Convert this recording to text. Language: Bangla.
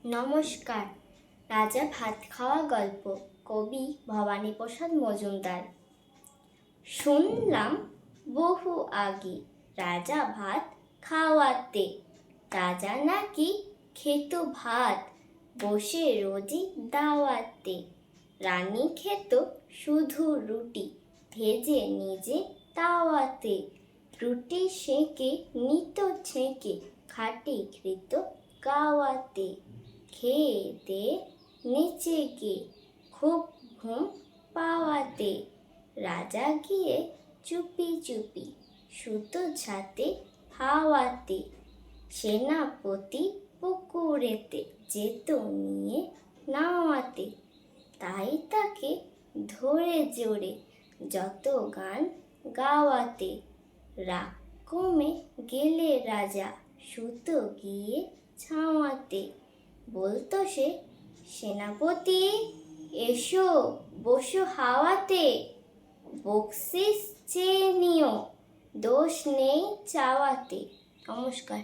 নমস্কার। রাজা ভাত খাওয়া গল্প, কবি ভবানীপ্রসাদ মজুমদার। শুনলাম বহু আগে রাজা ভাত খাওয়াতে, রাজা নাকি খেত ভাত বসে রোজই দাওয়াতে। রানী খেত শুধু রুটি ভেজে নিজে তাওয়াতে। রুটি সেঁকে নিত ছেঁকে খাটি কৃত গাওয়াতে। খেয়ে দে নেচে গে খুব ঘুম পাওয়াতে। রাজা গিয়ে চুপি চুপি সুতো ঝাঁতে হাওয়াতে। সেনাপতি পুকুরেতে যেত নিয়ে নাওয়াতে। তাই তাকে ধরে জোরে যত গান গাওয়াতে। রাগ কমে গেলে রাজা সুতো গিয়ে ছাওয়াতে। বলতো সে, সেনাপতি এসো বসো হাওয়াতে। বকশিস চেয়ে নিও, দোষ নেই চাওয়াতে। নমস্কার।